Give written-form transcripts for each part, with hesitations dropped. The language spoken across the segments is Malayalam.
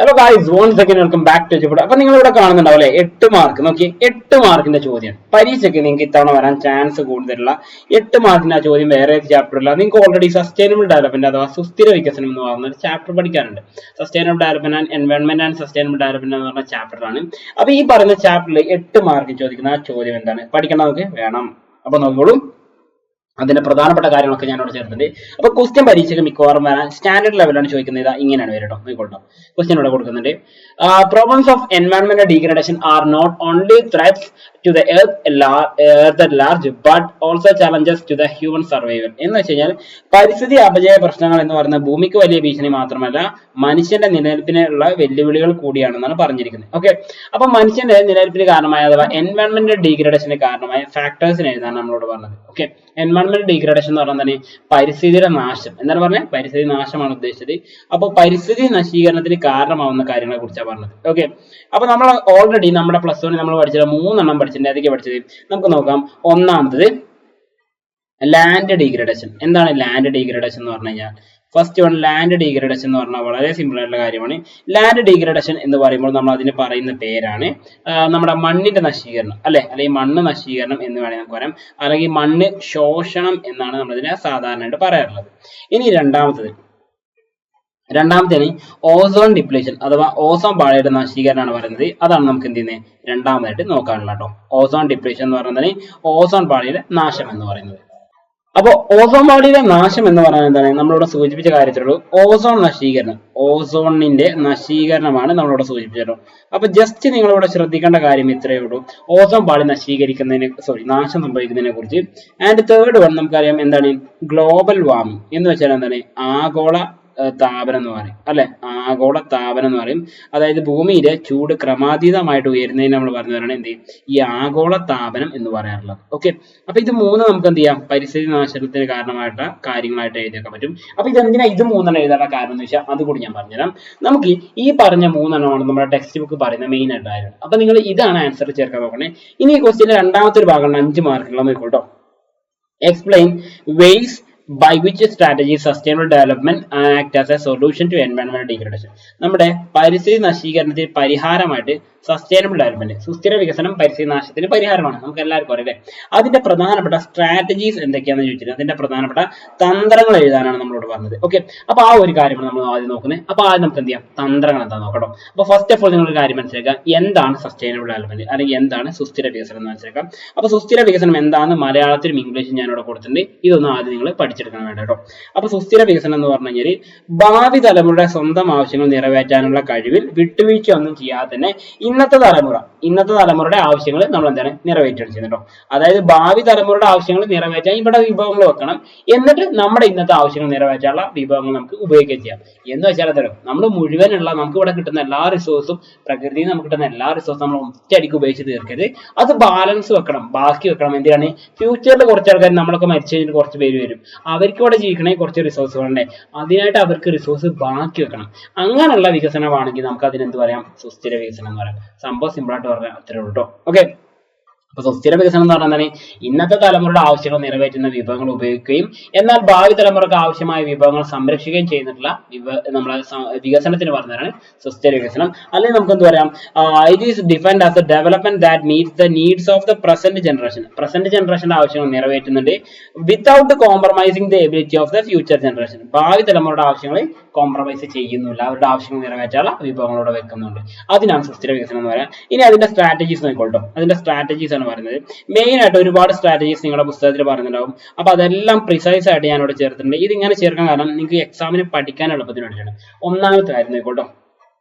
Hello guys, one second welcome back to എജുപുഡ്. അപ്പൊ നിങ്ങൾ ഇവിടെ കാണുന്നുണ്ടാവില്ലേ 8 മാർക്ക്. നോക്കി, 8 മാർക്കിന്റെ ചോദ്യം പരീക്ഷയ്ക്ക് നിങ്ങൾക്ക് ഇത്തവണ വരാൻ ചാൻസ് കൂടുതലുള്ള 8 മാർക്കിന്റെ ആ ചോദ്യം വേറെ ചാപ്റ്ററില്ല. നിങ്ങൾക്ക് ഓൾറെഡി സസ്റ്റൈനബിൾ ഡെവലപ്മെന്റ് അഥവാ സുസ്ഥിര വികസനം എന്ന് പറയുന്ന ഒരു ചാപ്റ്റർ പഠിക്കാനുണ്ട്. Sustainable development and environment and sustainable development എന്ന് പറഞ്ഞ ചാപ്റ്ററാണ്. അപ്പൊ ഈ പറയുന്ന ചാപ്റ്ററിൽ 8 മാർക്ക് ചോദിക്കുന്ന ആ ചോദ്യം എന്താണ് പഠിക്കണം നമുക്ക് വേണം. അപ്പൊ നോക്കിക്കോളൂ, അതിന്റെ പ്രധാനപ്പെട്ട കാര്യങ്ങളൊക്കെ ഞാനോട് ചേർത്തിട്ടുണ്ട്. അപ്പൊ ക്വസ്റ്റ്യൻ പരീക്ഷയ്ക്ക് മിക്കവാറും വരാൻ സ്റ്റാൻഡേർഡ് ലെവലാണ് ചോദിക്കുന്നത്. ഇങ്ങനെയാണ് വരട്ടോ, നോക്കിക്കോട്ടോ. ക്വസ്റ്റ്യൻ ഇവിടെ കൊടുക്കുന്നുണ്ട്. പ്രോബ്ലംസ് ഓഫ് എൻവയോൺമെന്റൽ degradation are not only threats to the earth at large but also challenges to the human survival. എന്ന് വെച്ച് കഴിഞ്ഞാൽ പരിസ്ഥിതി അപജയ പ്രശ്നങ്ങൾ എന്ന് പറയുന്ന ഭൂമിക്ക് വലിയ ഭീഷണി മാത്രമല്ല, മനുഷ്യന്റെ നിലനിൽപ്പിനുള്ള വെല്ലുവിളികൾ കൂടിയാണെന്നാണ് പറഞ്ഞിരിക്കുന്നത്. ഓക്കെ, അപ്പൊ മനുഷ്യന്റെ നിലനിൽപ്പിന് കാരണമായ അഥവാ എൻവയോൺമെന്റൽ ഡീഗ്രഡേഷന് കാരണമായ ഫാക്ടേഴ്സിനെ എഴുതാൻ നമ്മളോട് പറഞ്ഞത്. ഓക്കെ, എൻവയോൺമെന്റൽ ഡീഗ്രഡേഷൻ എന്ന് പറഞ്ഞാൽ പരിസ്ഥിതിയുടെ നാശം എന്താണ് പറഞ്ഞത്? പരിസ്ഥിതി നാശമാണ് ഉദ്ദേശിച്ചത്. അപ്പൊ പരിസ്ഥിതി നശീകരണത്തിന് കാരണമാവുന്ന കാര്യങ്ങളെ കുറിച്ചാണ് പറഞ്ഞത്. ഓക്കെ, അപ്പൊ നമ്മൾ ഓൾറെഡി നമ്മുടെ പ്ലസ് വണ്ണിൽ നമ്മൾ പഠിച്ചത് 3 എണ്ണം പഠിച്ചിട്ടുണ്ട്. ഏതൊക്കെ പഠിച്ചത് നമുക്ക് നോക്കാം. ഒന്നാമത്തത് ലാൻഡ് ഡീഗ്രഡേഷൻ. എന്താണ് ലാൻഡ് ഡീഗ്രഡേഷൻ എന്ന് പറഞ്ഞു കഴിഞ്ഞാൽ? ഫസ്റ്റ് വൺ, ലാൻഡ് ഡീഗ്രഡേഷൻ എന്ന് പറഞ്ഞാൽ വളരെ സിമ്പിൾ ആയിട്ടുള്ള കാര്യമാണ്. ലാൻഡ് ഡീഗ്രഡേഷൻ എന്ന് പറയുമ്പോൾ നമ്മൾ അതിന് പറയുന്ന പേരാണ് നമ്മുടെ മണ്ണിന്റെ നശീകരണം, അല്ലെങ്കിൽ മണ്ണ് നശീകരണം എന്ന് വേണമെങ്കിൽ നമുക്ക് പറയാം, അല്ലെങ്കിൽ മണ്ണ് ശോഷണം എന്നാണ് നമ്മളതിനെ സാധാരണയായിട്ട് പറയാറുള്ളത്. ഇനി രണ്ടാമത്തേന് ഓസോൺ ഡിപ്ലേഷൻ അഥവാ ഓസോൺ പാളിയുടെ നശീകരണമാണ് പറയുന്നത്. അതാണ് നമുക്ക് എന്ത് ചെയ്യുന്നത് രണ്ടാമതായിട്ട് നോക്കാനുള്ള കേട്ടോ. ഓസോൺ ഡിപ്ലേഷൻ എന്ന് പറയുന്നത് ഓസോൺ പാളിയുടെ നാശം എന്ന് പറയുന്നത്. അപ്പൊ ഓസോൺ പാളിയുടെ നാശം എന്ന് പറയുന്നത് എന്താണ്? നമ്മളിവിടെ സൂചിപ്പിച്ച കാര്യത്തിലുള്ളൂ ഓസോൺ നശീകരണം. ഓസോണിന്റെ നശീകരണമാണ് നമ്മളിവിടെ സൂചിപ്പിച്ചത്. അപ്പൊ ജസ്റ്റ് നിങ്ങളിവിടെ ശ്രദ്ധിക്കേണ്ട കാര്യം ഇത്രയേ ഉള്ളൂ, ഓസോൺ പാളി നാശം സംഭവിക്കുന്നതിനെ കുറിച്ച്. ആൻഡ് തേർഡ് വൺ നമുക്കറിയാം എന്താണ്? ഗ്ലോബൽ വാർമിംഗ് എന്ന് വെച്ചാൽ എന്താണ്? ആഗോള താപനം എന്ന് പറയും, ആഗോള താപനം എന്ന് പറയും. അതായത് ഭൂമിയിലെ ചൂട് ക്രമാതീതമായിട്ട് ഉയരുന്നതിന് നമ്മൾ പറഞ്ഞതാണ് എന്ത് ഈ ആഗോള താപനം എന്ന് പറയാറുള്ളത്. ഓക്കെ, അപ്പൊ ഇത് മൂന്ന് നമുക്ക് എന്ത് ചെയ്യാം? പരിസ്ഥിതി നാശനത്തിന് കാരണമായിട്ട് കാര്യങ്ങളായിട്ട് എഴുതിയേക്കാൻ പറ്റും. അപ്പൊ ഇതെന്തിനാ ഇത് 3 എഴുതാനുള്ള കാരണം എന്ന് വെച്ചാൽ അതുകൂടി ഞാൻ പറഞ്ഞുതരാം. നമുക്ക് ഈ പറഞ്ഞ 3 നമ്മുടെ ടെക്സ്റ്റ് ബുക്ക് പറയുന്ന മെയിൻ ആയിട്ട് ആയിരുന്നു. അപ്പൊ നിങ്ങൾ ഇതാണ് ആൻസർ ചേർക്കാൻ നോക്കണേ. ഇനി ഈ ക്വസ്റ്റ്യന്റെ രണ്ടാമത്തെ ഒരു ഭാഗമാണ് 5 മാർക്കുള്ള നോക്കോട്ടോ. Explain ways by which strategy sustainable development act as a solution to environmental degradation. നമ്മുടെ പരിസ്ഥിതി നശീകരണത്തിന് പരിഹാരമായിട്ട് സസ്റ്റൈനബിൾ ഡെവലപ്മെന്റ്, സുസ്ഥിര വികസനം പരിസ്ഥിതി നാശത്തിന് പരിഹാരമാണ്, നമുക്ക് എല്ലാവർക്കും അറിയാം. അതിന്റെ പ്രധാനപ്പെട്ട സ്ട്രാറ്റജീസ് എന്തൊക്കെയാണെന്ന് ചോദിച്ചിട്ട് അതിന്റെ പ്രധാനപ്പെട്ട തന്ത്രങ്ങൾ എഴുതാനാണ് നമ്മളോട് പറഞ്ഞത്. ഓക്കെ, അപ്പൊ ആ ഒരു കാര്യമാണ് നമ്മൾ ആദ്യം നോക്കുന്നത്. അപ്പൊ ആദ്യം നമുക്ക് എന്ത് ചെയ്യാം? തന്ത്രങ്ങൾ എന്താ നോക്കണം. അപ്പൊ ഫസ്റ്റ് ഓഫ് ഓൾ നിങ്ങൾ ഒരു കാര്യം മനസ്സിലാക്കുക, എന്താണ് സസ്റ്റൈനബിൾ ഡെവലപ്മെന്റ് അല്ലെങ്കിൽ എന്താണ് സുസ്ഥിര വികസനം എന്ന് മനസ്സിലാക്കാം. അപ്പൊ സുസ്ഥിര വികസനം എന്താണെന്ന് മലയാളത്തിലും ഇംഗ്ലീഷും ഞാനിവിടെ കൊടുത്തിട്ടുണ്ട്. ഇതൊന്നും ആദ്യം നിങ്ങൾ പഠിച്ചെടുക്കാൻ വേണ്ട കേട്ടോ. അപ്പൊ സുസ്ഥിര വികസനം എന്ന് പറഞ്ഞു കഴിഞ്ഞാൽ ഭാവി തലമുറയുടെ സ്വന്തം ആവശ്യങ്ങൾ നിറവേറ്റാനുള്ള കഴിവിൽ വിട്ടുവീഴ്ച ഒന്നും ചെയ്യാതെ തന്നെ ഇന്നത്തെ തലമുറയുടെ ആവശ്യങ്ങൾ നമ്മൾ എന്താണ് നിറവേറ്റുകയാണ് ചെയ്യുന്നത് കേട്ടോ. അതായത് ഭാവി തലമുറയുടെ ആവശ്യങ്ങൾ നിറവേറ്റാൻ ഇവിടെ വിഭവങ്ങൾ വെക്കണം, എന്നിട്ട് നമ്മുടെ ഇന്നത്തെ ആവശ്യങ്ങൾ നിറവേറ്റാനുള്ള വിഭവങ്ങൾ നമുക്ക് ഉപയോഗിക്കുകയും ചെയ്യാം. എന്ന് വെച്ചാൽ തരം നമ്മൾ മുഴുവനുള്ള നമുക്ക് ഇവിടെ കിട്ടുന്ന എല്ലാ റിസോഴ്സും, പ്രകൃതിയിൽ നമുക്ക് കിട്ടുന്ന എല്ലാ റിസോഴ്സും നമ്മൾ ഒറ്റയടിക്ക് ഉപയോഗിച്ച് തീർക്കരുത്. അത് ബാലൻസ് വെക്കണം, ബാക്കി വെക്കണം. എന്തിനാണ്? ഫ്യൂച്ചറിൽ കുറച്ച് ആൾക്കാർ നമ്മളൊക്കെ മരിച്ചു കഴിഞ്ഞിട്ട് കുറച്ച് പേര് വരും, അവർക്ക് ഇവിടെ ജീവിക്കണേ കുറച്ച് റിസോഴ്സ് വേണ്ടേ, അതിനായിട്ട് അവർക്ക് റിസോഴ്സ് ബാക്കി വെക്കണം. അങ്ങനെയുള്ള വികസനമാണെങ്കിൽ നമുക്ക് അതിനെന്ത് പറയാം? സുസ്ഥിര വികസനം എന്ന് പറയാം. സംഭവം സിമ്പിൾ ആയിട്ട് പറഞ്ഞാൽ അത്രേ ഉള്ളൂ കേട്ടോ. ഓക്കെ, അപ്പൊ സുസ്ഥിര വികസനം എന്ന് പറഞ്ഞാൽ ഇന്നത്തെ തലമുറയുടെ ആവശ്യങ്ങൾ നിറവേറ്റുന്ന വിഭവങ്ങൾ ഉപയോഗിക്കുകയും എന്നാൽ ഭാവി തലമുറക്ക് ആവശ്യമായ വിഭവങ്ങൾ സംരക്ഷിക്കുകയും ചെയ്യുന്നിട്ടുള്ള നമ്മളെ വികസനത്തിന് പറഞ്ഞതാണ് സുസ്ഥിര വികസനം. അല്ലെങ്കിൽ നമുക്ക് എന്ത് പറയാം? It is defined as a development that meets the needs of the present ജനറേഷന്റെ ആവശ്യങ്ങൾ നിറവേറ്റുന്നുണ്ട് without compromising the ability of the future generation. ഭാവി തലമുറയുടെ ആവശ്യങ്ങൾ കോംപ്രമൈസ് ചെയ്യുന്നില്ല, അവരുടെ ആവശ്യങ്ങൾ നിറവേറ്റാനുള്ള വിഭവങ്ങളോടെ വെക്കുന്നുണ്ട്. അതിനാണ് സുസ്ഥിര വികസനം എന്ന് പറയാം. ഇനി അതിന്റെ സ്ട്രാറ്റജീസ് നോക്കിക്കോട്ടോ. അതിന്റെ സ്ട്രാറ്റജീസ് പറയുന്നത് മെയിൻ ആയിട്ട് ഒരുപാട് സ്ട്രാറ്റജീസ് നിങ്ങളുടെ പുസ്തകത്തിൽ പറയുന്നുണ്ടാവും. അപ്പൊ അതെല്ലാം പ്രിസൈസ് ആയിട്ട് ഞാൻ ഇവിടെ ചേർത്തിട്ടുണ്ട്. ഇതിങ്ങനെ ചേർക്കാൻ കാരണം നിങ്ങൾക്ക് എക്സാമിന് പഠിക്കാൻ എളുപ്പത്തിന് വേണ്ടിയിട്ടാണ്. ഒന്നാമത്തെ കാര്യം നോക്കോട്ടോ,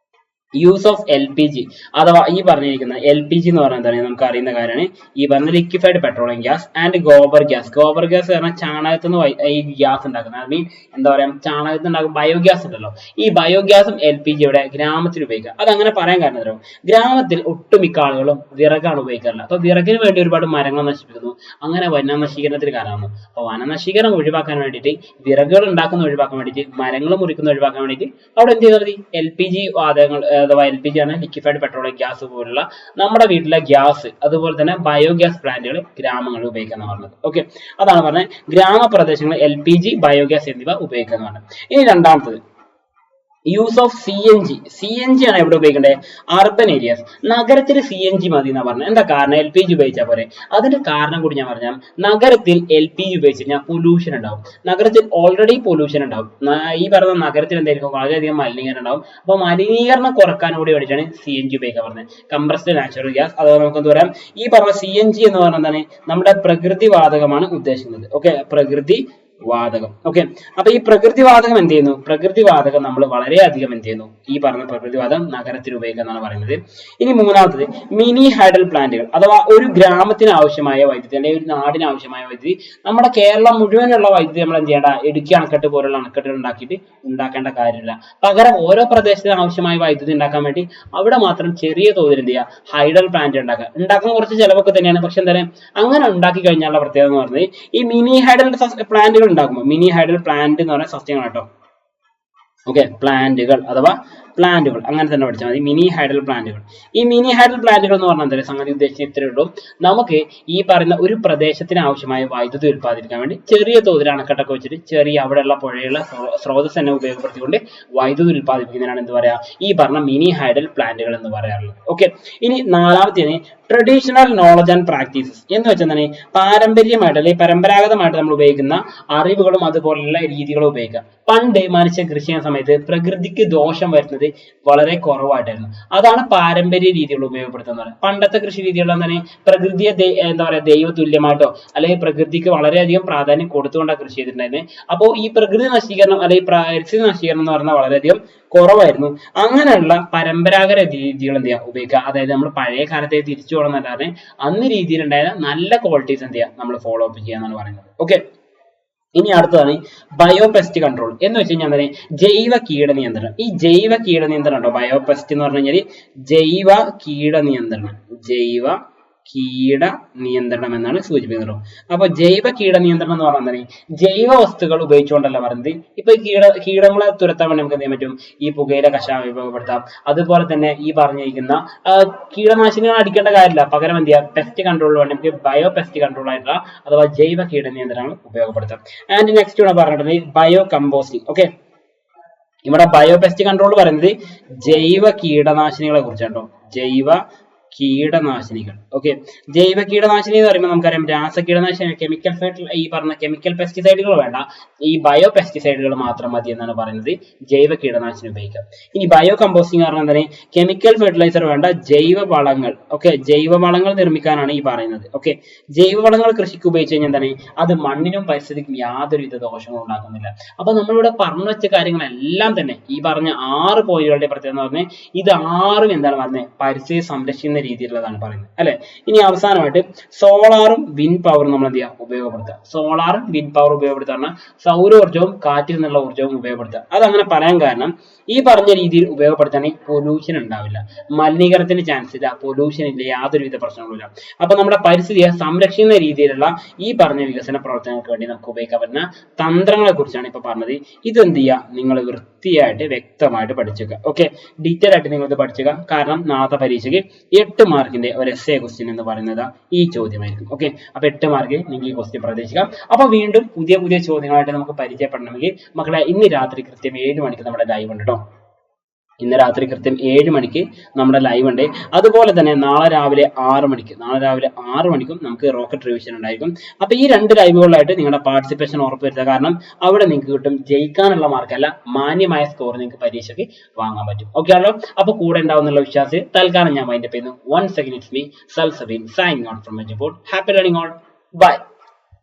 യൂസ് ഓഫ് LPG അഥവാ ഈ പറഞ്ഞിരിക്കുന്ന LPG എന്ന് പറഞ്ഞാൽ എന്താണ്? നമുക്ക് അറിയുന്ന കാര്യമാണ്. ഈ പറഞ്ഞ liquefied petroleum gas and gobar gas. Gobar gas പറഞ്ഞാൽ ചാണകത്തിൽ നിന്ന് ഈ ഗ്യാസ് ഉണ്ടാക്കുന്നത്, ഐ മീൻ എന്താ പറയാ, ചാണകത്തിൽ ഉണ്ടാകും ബയോഗ്യാസ് ഉണ്ടല്ലോ. ഈ ബയോഗ്യാസും LPG ഇവിടെ ഗ്രാമത്തിൽ ഉപയോഗിക്കുക. അതങ്ങനെ പറയാൻ കാരണം എന്താ? ഗ്രാമത്തിൽ ഒട്ടുമിക്ക ആളുകളും വിറകാണ് ഉപയോഗിക്കാറുള്ളത്. അപ്പൊ വിറകിന് വേണ്ടി ഒരുപാട് മരങ്ങൾ നശിപ്പിക്കുന്നു, അങ്ങനെ വന നശീകരണത്തിന് കാരണമാണ്. അപ്പൊ വന നശീകരണം ഒഴിവാക്കാൻ വേണ്ടിയിട്ട്, വിറകുകൾ ഉണ്ടാക്കുന്ന ഒഴിവാക്കാൻ വേണ്ടിയിട്ട്, മരങ്ങൾ മുറിക്കുന്ന ഒഴിവാക്കാൻ വേണ്ടിയിട്ട് അവിടെ എന്ത് ചെയ്താൽ മതി? LPG വാതകങ്ങൾ അഥവാ LPG ആണ് ലിക്വിഫൈഡ് പെട്രോളിയം ഗ്യാസ് പോലുള്ള നമ്മുടെ വീട്ടിലെ ഗ്യാസ്, അതുപോലെ തന്നെ ബയോഗ്യാസ് പ്ലാന്റുകൾ ഗ്രാമങ്ങളിൽ ഉപയോഗിക്കാന്ന് പറഞ്ഞത്. ഓക്കെ, അതാണ് പറഞ്ഞത് ഗ്രാമപ്രദേശങ്ങളിൽ LPG, ബയോഗ്യാസ് എന്നിവ ഉപയോഗിക്കാന്ന് പറഞ്ഞത്. ഇനി രണ്ടാമത്തത് യൂസ് ഓഫ് CNG ആണ് എവിടെ ഉപയോഗിക്കേണ്ടത്? Urban areas. നഗരത്തിൽ CNG മതി എന്നാ പറഞ്ഞത്. എന്താ കാരണം? LPG ഉപയോഗിച്ചാൽ പോരെ. അതിന്റെ കാരണം കൂടി ഞാൻ പറഞ്ഞാൽ, നഗരത്തിൽ LPG ഉപയോഗിച്ച് കഴിഞ്ഞാൽ പൊല്യൂഷൻ ഉണ്ടാവും. നഗരത്തിൽ ഓൾറെഡി പൊല്യൂഷൻ ഉണ്ടാവും. ഈ പറഞ്ഞ നഗരത്തിൽ എന്തായിരിക്കും? വളരെയധികം മലിനീകരണം ഉണ്ടാവും. അപ്പോൾ മലിനീകരണം കുറക്കാൻ കൂടി വേണ്ടിയിട്ടാണ് CNG ഉപയോഗിക്കാൻ പറഞ്ഞത്. കംപ്രസ്ഡ് നാച്ചുറൽ ഗ്യാസ്, അഥവാ നമുക്ക് എന്ത് പറയാം, ഈ പറഞ്ഞ CNG എന്ന് പറഞ്ഞാൽ നമ്മുടെ പ്രകൃതി വാതകമാണ് ഉദ്ദേശിക്കുന്നത്. ഓക്കെ, പ്രകൃതി വാതകം. ഓക്കെ, അപ്പൊ ഈ പ്രകൃതിവാതകം എന്ത് ചെയ്യുന്നു? പ്രകൃതിവാതകം നമ്മൾ വളരെയധികം എന്ത് ചെയ്യുന്നു? ഈ പറഞ്ഞ പ്രകൃതിവാതകം നഗരത്തിൽ ഉപയോഗിക്കുക എന്നാണ് പറയുന്നത്. ഇനി മൂന്നാമത്തത് മിനി ഹൈഡൽ പ്ലാന്റുകൾ, അഥവാ ഒരു ഗ്രാമത്തിന് ആവശ്യമായ വൈദ്യുതി അല്ലെങ്കിൽ ഒരു നാടിന് ആവശ്യമായ വൈദ്യുതി. നമ്മുടെ കേരളം മുഴുവനുള്ള വൈദ്യുതി നമ്മൾ എന്ത് ചെയ്യേണ്ട? ഇടുക്കി അണക്കെട്ട് പോലുള്ള അണക്കെട്ടുകൾ ഉണ്ടാക്കേണ്ട കാര്യമില്ല. പകരം ഓരോ പ്രദേശത്തിന് ആവശ്യമായ വൈദ്യുതി ഉണ്ടാക്കാൻ വേണ്ടി അവിടെ മാത്രം ചെറിയ തോതിൽ എന്ത് ചെയ്യുക? ഹൈഡൽ പ്ലാന്റ് ഉണ്ടാക്കാൻ കുറച്ച് ചിലവൊക്കെ തന്നെയാണ്. പക്ഷെ എന്തായാലും അങ്ങനെ ഉണ്ടാക്കി കഴിഞ്ഞാലുള്ള പ്രത്യേകത എന്ന് പറയുന്നത്, ഈ മിനി ഹൈഡൽ പ്ലാന്റുകൾ ഉണ്ടാക്കുമ്പോൾ, മിനി ഹൈഡൽ പ്ലാന്റ് എന്ന് പറയുന്ന സസ്യങ്ങൾ കേട്ടോ. ഓക്കെ, പ്ലാന്റുകൾ അഥവാ പ്ലാന്റുകൾ അങ്ങനെ തന്നെ പഠിച്ചാൽ മതി. മിനി ഹൈഡൽ പ്ലാന്റുകൾ. ഈ മിനി ഹൈഡൽ പ്ലാന്റുകൾ എന്ന് പറഞ്ഞാൽ എന്താ സംഗതി ഉദ്ദേശിച്ച് ഇത്രയേ ഉള്ളൂ. നമുക്ക് ഈ പറയുന്ന ഒരു പ്രദേശത്തിന് ആവശ്യമായ വൈദ്യുതി ഉൽപ്പാദിപ്പിക്കാൻ വേണ്ടി ചെറിയ തോതിൽ അണക്കെട്ടൊക്കെ വെച്ചിട്ട് ചെറിയ അവിടെയുള്ള പുഴയുള്ള സ്രോതസ് തന്നെ ഉപയോഗപ്പെടുത്തിക്കൊണ്ട് വൈദ്യുതി ഉൽപ്പാദിപ്പിക്കുന്നതിനാണ് എന്ത് പറയാ? ഈ പറഞ്ഞ മിനി ഹൈഡൽ പ്ലാന്റുകൾ എന്ന് പറയാറുള്ളത്. ഓക്കെ, ഇനി നാലാമത്തേന് ട്രഡീഷണൽ നോളജ് ആൻഡ് പ്രാക്ടീസസ് എന്ന് വെച്ചാൽ പാരമ്പര്യമായിട്ട് അല്ലെങ്കിൽ പരമ്പരാഗതമായിട്ട് നമ്മൾ ഉപയോഗിക്കുന്ന അറിവുകളും അതുപോലുള്ള രീതികളും ഉപയോഗിക്കുക. പണ്ട് മനുഷ്യൻ കൃഷി ചെയ്യുന്ന സമയത്ത് പ്രകൃതിക്ക് ദോഷം വരുന്നത് വളരെ കുറവായിട്ടായിരുന്നു. അതാണ് പാരമ്പര്യ രീതികൾ ഉപയോഗപ്പെടുത്തുന്നത്. പണ്ടത്തെ കൃഷി രീതികൾ തന്നെ പ്രകൃതിയെ എന്താ പറയാ, ദൈവതുല്യമായിട്ടോ അല്ലെങ്കിൽ പ്രകൃതിക്ക് വളരെയധികം പ്രാധാന്യം കൊടുത്തുകൊണ്ടാണ് കൃഷി ചെയ്തിട്ടുണ്ടായിരുന്നത്. അപ്പോൾ ഈ പ്രകൃതി നശീകരണം അല്ലെങ്കിൽ പരിസ്ഥിതി നശീകരണം എന്ന് പറഞ്ഞാൽ വളരെയധികം കുറവായിരുന്നു. അങ്ങനെയുള്ള പരമ്പരാഗത രീതികൾ എന്ത് ചെയ്യുക? ഉപയോഗിക്കുക. അതായത് നമ്മൾ പഴയ കാലത്തെ തിരിച്ചു പോകണമെന്നല്ലാതെ അന്ന് രീതിയിലുണ്ടായ നല്ല ക്വാളിറ്റീസ് എന്ത് ചെയ്യുക? നമ്മൾ ഫോളോ അപ്പ് ചെയ്യുക എന്നാണ് പറയുന്നത്. ഓക്കെ, ഇനി അടുത്തതാണ് ബയോപെസ്റ്റ് കൺട്രോൾ എന്ന് വെച്ച് കഴിഞ്ഞാൽ തന്നെ ജൈവ കീട നിയന്ത്രണം. ഈ ജൈവ കീട നിയന്ത്രണം ഉണ്ടോ? ബയോപെസ്റ്റ് എന്ന് പറഞ്ഞു കഴിഞ്ഞാൽ ജൈവ കീട നിയന്ത്രണം, ജൈവ കീട നിയന്ത്രണം എന്നാണ് സൂചിപ്പിക്കുന്നത്. അപ്പൊ ജൈവ കീട നിയന്ത്രണം എന്ന് പറഞ്ഞാൽ ജൈവ വസ്തുക്കൾ ഉപയോഗിച്ചുകൊണ്ടല്ല പറയുന്നത്. ഇപ്പൊ കീടങ്ങളെ തുരത്താൻ വേണ്ടി നമുക്ക് എന്ത് ചെയ്യാൻ പറ്റും? ഈ പുകയില കഷായം ഉപയോഗപ്പെടുത്താം. അതുപോലെ തന്നെ ഈ പറഞ്ഞിരിക്കുന്ന കീടനാശിനികൾ അടിക്കേണ്ട കാര്യമില്ല. പകരം എന്ത് ചെയ്യാം? പെസ്റ്റ് കൺട്രോളിന് വേണ്ടി നമുക്ക് ബയോ പെസ്റ്റ് കൺട്രോൾ ആയിട്ടുള്ള അഥവാ ജൈവ കീട നിയന്ത്രണങ്ങൾ ഉപയോഗപ്പെടുത്താം. ആൻഡ് നെക്സ്റ്റ് ഇവിടെ പറഞ്ഞിട്ടുണ്ടെങ്കിൽ ബയോ കമ്പോസ്റ്റിംഗ്. ഓക്കെ, ഇവിടെ ബയോ പെസ്റ്റ് കൺട്രോൾ പറയുന്നത് ജൈവ കീടനാശിനികളെ കുറിച്ചാണ്. ജൈവ കീടനാശിനികൾ. ഓക്കെ, ജൈവ കീടനാശിനി എന്ന് പറയുമ്പോൾ നമുക്കറിയാം രാസ കീടനാശിനി, ഈ പറഞ്ഞ കെമിക്കൽ പെസ്റ്റിസൈഡുകൾ വേണ്ട, ഈ ബയോ പെസ്റ്റിസൈഡുകൾ മാത്രം മതി എന്നാണ് പറയുന്നത്. ജൈവ കീടനാശിനി ഉപയോഗിക്കാം. ഇനി ബയോ കമ്പോസ്റ്റിംഗ് പറഞ്ഞാൽ തന്നെ കെമിക്കൽ ഫെർട്ടിലൈസർ വേണ്ട, ജൈവ വളങ്ങൾ. ഓക്കെ, ജൈവ വളങ്ങൾ നിർമ്മിക്കാനാണ് ഈ പറയുന്നത്. ഓക്കെ, ജൈവ വളങ്ങൾ കൃഷിക്ക് ഉപയോഗിച്ച് കഴിഞ്ഞാൽ എന്താണ്? അത് മണ്ണിനും പരിസ്ഥിതിക്കും യാതൊരുവിധ ദോഷങ്ങളും ഉണ്ടാക്കുന്നില്ല. അപ്പൊ നമ്മളിവിടെ പറഞ്ഞു വെച്ച കാര്യങ്ങളെല്ലാം തന്നെ ഈ പറഞ്ഞ 6 പോയിന്റുകളുടെ പ്രത്യേകത എന്ന് പറഞ്ഞാൽ ഇത് 6ഉം എന്താണ് പറഞ്ഞത്? പരിസ്ഥിതി സംരക്ഷിക്കുന്ന രീതിയിലുള്ളതാണ് പറയുന്നത് അല്ലെ. ഇനി അവസാനമായിട്ട് സോളാറും വിൻഡ് പവറും നമ്മൾ എന്ത് ചെയ്യുക? ഉപയോഗപ്പെടുത്തുക. സോളാറും വിൻഡ് പവർ ഉപയോഗപ്പെടുത്തുക പറഞ്ഞാൽ സൗരോർജ്ജവും കാറ്റിൽ നിന്നുള്ള ഊർജ്ജവും ഉപയോഗപ്പെടുത്തുക. അതങ്ങനെ പറയാൻ കാരണം ഈ പറഞ്ഞ രീതിയിൽ ഉപയോഗപ്പെടുത്താണെങ്കിൽ പൊല്യൂഷൻ ഉണ്ടാവില്ല, മലിനീകരണത്തിന് ചാൻസ് ഇല്ല, പൊല്യൂഷൻ ഇല്ല, യാതൊരുവിധ പ്രശ്നങ്ങളില്ല. അപ്പൊ നമ്മുടെ പരിസ്ഥിതിയെ സംരക്ഷിക്കുന്ന രീതിയിലുള്ള ഈ പറഞ്ഞ വികസന പ്രവർത്തനങ്ങൾക്ക് വേണ്ടി നമുക്ക് ഉപയോഗിക്കാൻ പറ്റുന്ന തന്ത്രങ്ങളെ കുറിച്ചാണ് ഇപ്പൊ പറഞ്ഞത്. ഇതെന്ത് ചെയ്യുക? നിങ്ങൾ വൃത്തിയായിട്ട് വ്യക്തമായിട്ട് പഠിച്ചേക്കുക. ഓക്കെ, ഡീറ്റെയിൽ ആയിട്ട് നിങ്ങൾ ഇത് പഠിച്ചേക്കുക. കാരണം നാളത്തെ പരീക്ഷയ്ക്ക് 8 മാർക്കിന്റെ ഒരു എസ്സേ ക്വസ്റ്റ്യൻ എന്ന് പറയുന്നത് ഈ ചോദ്യമായിരിക്കും. ഓക്കെ, അപ്പൊ 8 മാർക്ക് നിങ്ങൾ ഈ ക്വസ്റ്റ്യൻ പ്രതീക്ഷിക്കാം. അപ്പൊ വീണ്ടും പുതിയ പുതിയ ചോദ്യങ്ങളായിട്ട് നമുക്ക് പരിചയപ്പെടണമെങ്കിൽ മക്കളെ ഇന്ന് രാത്രി കൃത്യം 7 മണിക്ക് നമ്മുടെ ലൈവ് ഉണ്ട് കേട്ടോ. ഇന്ന് രാത്രി കൃത്യം 7 മണിക്ക് നമ്മുടെ ലൈവ് ഉണ്ട്. അതുപോലെ തന്നെ നാളെ രാവിലെ 6 മണിക്കും നമുക്ക് റോക്കറ്റ് റിവിഷൻ ഉണ്ടായിരിക്കും. അപ്പൊ ഈ 2 ലൈവുകളിലായിട്ട് നിങ്ങളുടെ പാർട്ടിസിപ്പേഷൻ ഉറപ്പുവരുത്തുക. കാരണം അവിടെ നിങ്ങൾക്ക് കിട്ടും ജയിക്കാനുള്ള മാർക്കല്ല, മാന്യമായ സ്കോർ നിങ്ങൾക്ക് പരീക്ഷയ്ക്ക് വാങ്ങാൻ പറ്റും. ഓക്കെ ആണല്ലോ? അപ്പൊ കൂടെ ഉണ്ടാവുന്നുള്ള വിശ്വാസം തൽക്കാലം ഞാൻ വൈൻഡപ്പ് ചെയ്യുന്നു. Once again it's me, Salsabin, signing out from Majapur. Happy learning all. Bye.